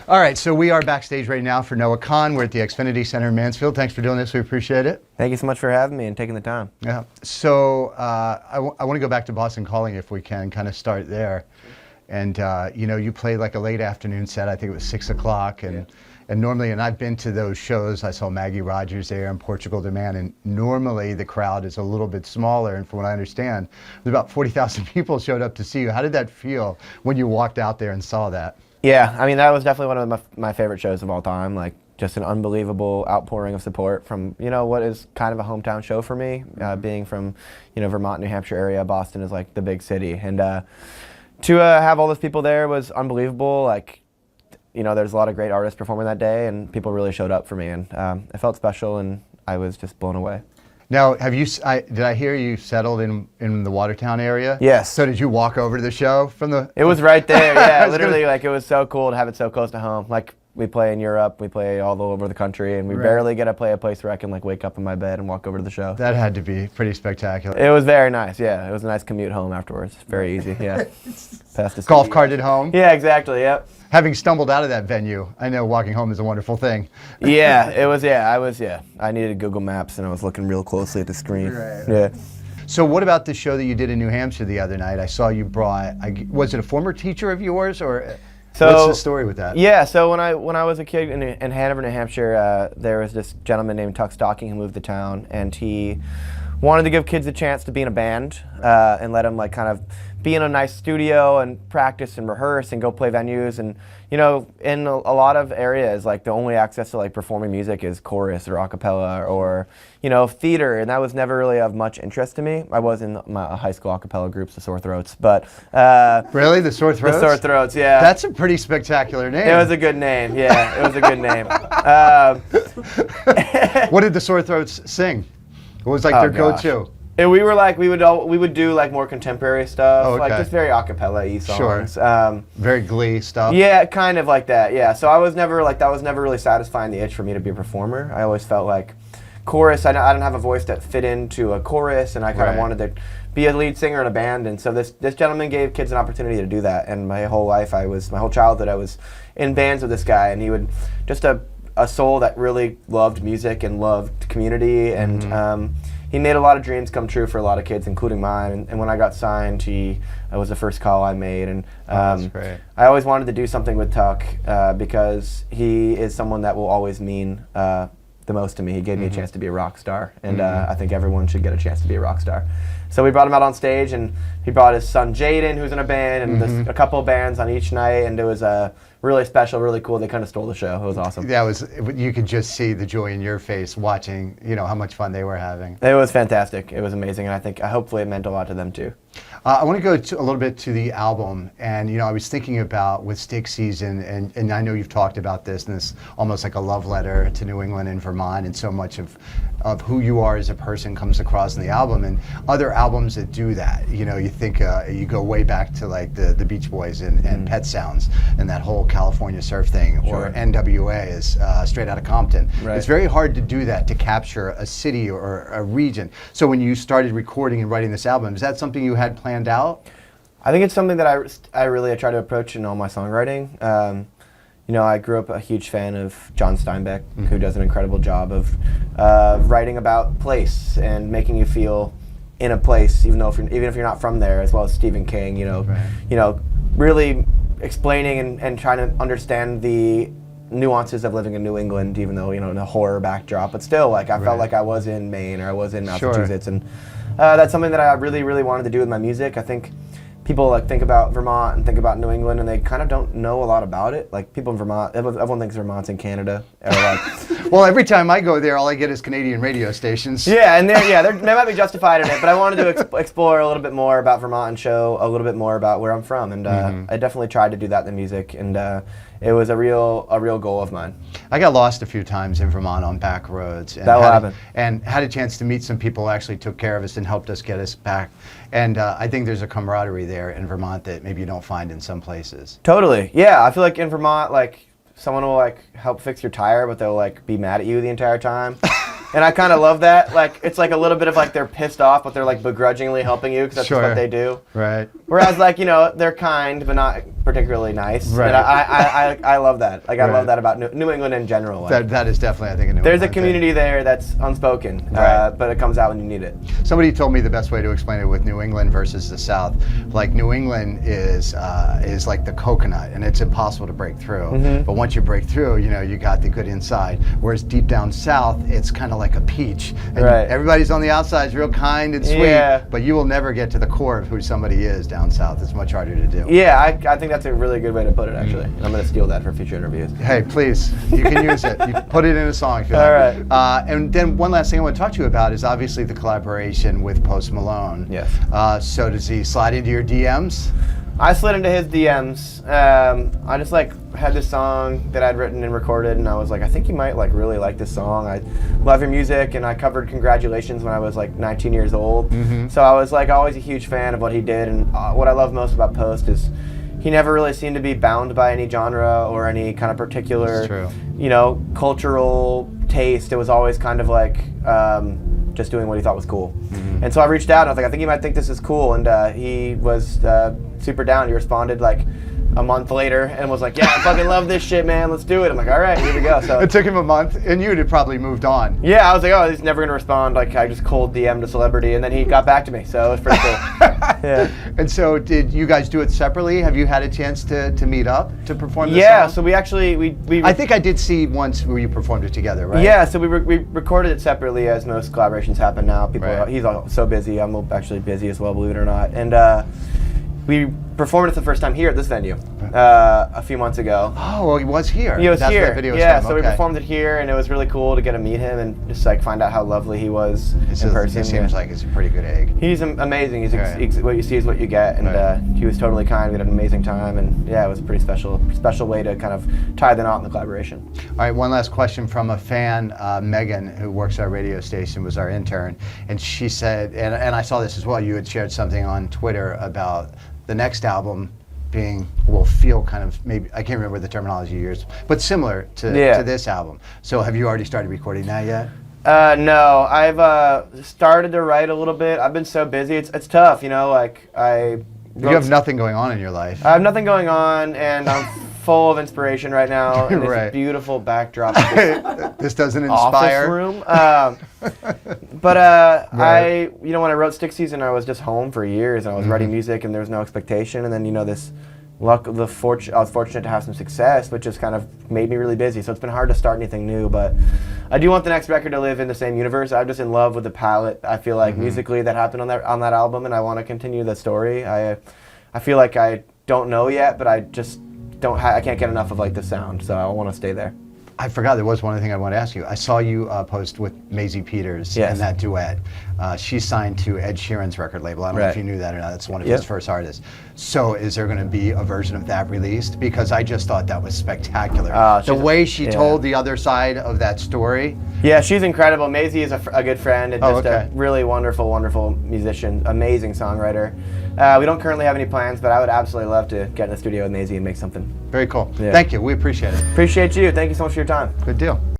All right, so we are backstage right now for Noah Kahan. We're at the Xfinity Center in Mansfield. Thanks for doing this. We appreciate it. Thank you so much for having me and taking the time. Yeah. So I want to go back to Boston Calling if we can, kind of start there. And you played like a late afternoon set. I think it was 6 o'clock. And normally, and I've been to those shows. I saw Maggie Rogers there and Portugal the Man. And normally the crowd is a little bit smaller. And from what I understand, there's about 40,000 people showed up to see you. How did that feel when you walked out there and saw that? Yeah, I mean, that was definitely one of my favorite shows of all time. Like, just an unbelievable outpouring of support from, what is kind of a hometown show for me. Being from, Vermont, New Hampshire area, Boston is like the big city. And to have all those people there was unbelievable. Like, there's a lot of great artists performing that day, and people really showed up for me. And it felt special, and I was just blown away. Now, did I hear you settled in the Watertown area? Yes. So did you walk over to the show from the? It was right there. Yeah, literally, like it was so cool to have it so close to home. Like we play in Europe, we play all over the country, and we barely get to play a place where I can like wake up in my bed and walk over to the show. That had to be pretty spectacular. It was very nice. Yeah, it was a nice commute home afterwards. Very easy. Yeah. Past the golf carted home. Yeah, exactly. Yep. Having stumbled out of that venue, I know walking home is a wonderful thing. Yeah, it was. Yeah, I needed Google Maps, and I was looking real closely at the screen. Right. Yeah. So what about the show that you did in New Hampshire the other night? I saw you brought. Was it a former teacher of yours, or what's the story with that? Yeah. So when I was a kid in Hanover, New Hampshire, there was this gentleman named Tuck Stocking who moved to town, and he wanted to give kids a chance to be in a band and let them like kind of be in a nice studio and practice and rehearse and go play venues. And in a lot of areas, like the only access to like performing music is chorus or a cappella or theater, and that was never really of much interest to me. I was in my high school a cappella groups, the Sore Throats, but really, the Sore Throats? The Sore Throats, yeah. That's a pretty spectacular name. It was a good name, yeah. It was a good name. What did the Sore Throats sing? What was like their go-to? We would do like more contemporary stuff, like just very a cappella-y songs. Sure. Very Glee stuff. Yeah, kind of like that. Yeah. So I was never that was never really satisfying the itch for me to be a performer. I always felt like chorus. I didn't have a voice that fit into a chorus, and I kind of wanted to be a lead singer in a band. And so this gentleman gave kids an opportunity to do that. And my whole childhood, I was in bands with this guy, and he would just a soul that really loved music and loved community, and he made a lot of dreams come true for a lot of kids, including mine. And when I got signed, he was the first call I made. And that's great. I always wanted to do something with Tuck because he is someone that will always mean the most to me. He gave me a chance to be a rock star, and I think everyone should get a chance to be a rock star. So we brought him out on stage, and he brought his son Jaden, who's in a band, and a couple of bands on each night, and it was really special, really cool. They kind of stole the show. It was awesome. You could just see the joy in your face watching, how much fun they were having. It was fantastic. It was amazing, and hopefully it meant a lot to them too. I want to go a little bit to the album, and I was thinking about with Stick Season, and I know you've talked about this, and it's almost like a love letter to New England and Vermont, and so much of who you are as a person comes across in the album, and other albums that do that. You think you go way back to like the Beach Boys and Pet Sounds and that whole California surf thing, or NWA is Straight Outta Compton. Right. It's very hard to do that, to capture a city or a region. So when you started recording and writing this album, is that something you had planned out? I think it's something that I really try to approach in all my songwriting. I grew up a huge fan of John Steinbeck, who does an incredible job of writing about place and making you feel in a place, even if you're not from there, as well as Stephen King. Really explaining and trying to understand the nuances of living in New England, even though in a horror backdrop, but still, like I felt like I was in Maine or I was in Massachusetts, and that's something that I really, really wanted to do with my music. I think people think about Vermont and think about New England, and they kind of don't know a lot about it. Like people in Vermont, everyone thinks Vermont's in Canada. Or like, well, every time I go there, all I get is Canadian radio stations. Yeah, and they might be justified in it, but I wanted to explore a little bit more about Vermont and show a little bit more about where I'm from, and I definitely tried to do that in the music, and it was a real goal of mine. I got lost a few times in Vermont on back roads. And that will happen. And had a chance to meet some people who actually took care of us and helped us get us back. And I think there's a camaraderie there in Vermont that maybe you don't find in some places. Totally. Yeah, I feel like in Vermont, someone will help fix your tire, but they'll be mad at you the entire time. And I kind of love that. It's a little bit of they're pissed off, but they're begrudgingly helping you because that's just what they do. Right. Whereas they're kind, but not particularly nice. Right. And I love that. Like I Right. love that about New England in general. Like, That is definitely, I think, a New there's a England thing. community there that's unspoken, Right. but it comes out when you need it. Somebody told me the best way to explain it with New England versus the South. Like New England is like the coconut, and it's impossible to break through. Mm-hmm. But once you break through, you know, you got the good inside. Whereas deep down South, it's kind of like a peach. And Right. everybody's on the outside is real kind and sweet, Yeah. but you will never get to the core of who somebody is down South. It's much harder to do. Yeah, I think that's a really good way to put it, actually. I'm going to steal that for future interviews. Hey, please, you can use it. You put it in a song if you All like. right. And then one last thing I want to talk to you about is obviously the collaboration with Post Malone. Yes. So does he slide into your DMs? I slid into his DMs. I just like had this song that I'd written and recorded, and I was like, I think you might like really like this song. I love your music, and I covered Congratulations when I was like 19 years old. Mm-hmm. So I was like always a huge fan of what he did, and what I love most about Post is he never really seemed to be bound by any genre or any kind of particular, That's true. you know, cultural taste. It was always kind of like just doing what he thought was cool. Mm-hmm. And so I reached out and I was like, I think you might think this is cool. And he was super down. He responded like a month later and was like, yeah, I fucking love this shit, man. Let's do it. I'm like, all right, here we go. So It took him a month, and you'd have probably moved on. yeah, I was like, oh, he's never gonna respond. Like I just cold DM'd a celebrity, and then he got back to me. So it was pretty cool. Yeah. And so did you guys do it separately? Have you had a chance to meet up to perform this Yeah. song? So we actually we I think I did see once where you performed it together, right? Yeah, so we recorded it separately, as most collaborations happen now. People, Right. he's all so busy. I'm actually busy as well, believe it or not. And we performed it the first time here at this venue a few months ago. Oh, well, he was here. He was That's here. Where that video was Yeah, from. so we Okay. performed it here, and it was really cool to get to meet him and just like find out how lovely he was in person. It seems Yeah. like it's a pretty good egg. He's amazing. He's Right. what you see is what you get, and Right. he was totally kind. We had an amazing time, and yeah, it was a pretty special way to kind of tie the knot in the collaboration. All right, one last question from a fan, Megan, who works at our radio station, was our intern, and she said, and I saw this as well, you had shared something on Twitter about the next album will feel kind of, maybe, I can't remember the terminology you used, but similar to this album. So have you already started recording that yet? No, I've started to write a little bit. I've been so busy. It's tough, you know, like You have nothing going on in your life. I have nothing going on, and I'm full of inspiration right now. And Right. this beautiful backdrop of this This doesn't office inspire. room. But Right. you know, when I wrote Stick Season, I was just home for years, and I was writing music, and there was no expectation. And then, you know, I was fortunate to have some success, which just kind of made me really busy. So it's been hard to start anything new, but I do want the next record to live in the same universe. I'm just in love with the palette. I feel like musically that happened on that album, and I want to continue the story. I feel like I don't know yet, but I just I can't get enough of like the sound, so I want to stay there. I forgot there was one thing I want to ask you. I saw you post with Maisie Peters Yes. and that duet. She's signed to Ed Sheeran's record label. I don't know if Right. you knew that or not. That's one of Yep. his first artists. So is there going to be a version of that released? Because I just thought that was spectacular. The way she told the other side of that story. Yeah, she's incredible. Maisie is a good friend and just okay. a really wonderful musician, amazing songwriter. We don't currently have any plans, but I would absolutely love to get in the studio with Maisie and make something. Very cool. Yeah. Thank you. We appreciate it. Appreciate you. Thank you so much for your time. Good deal.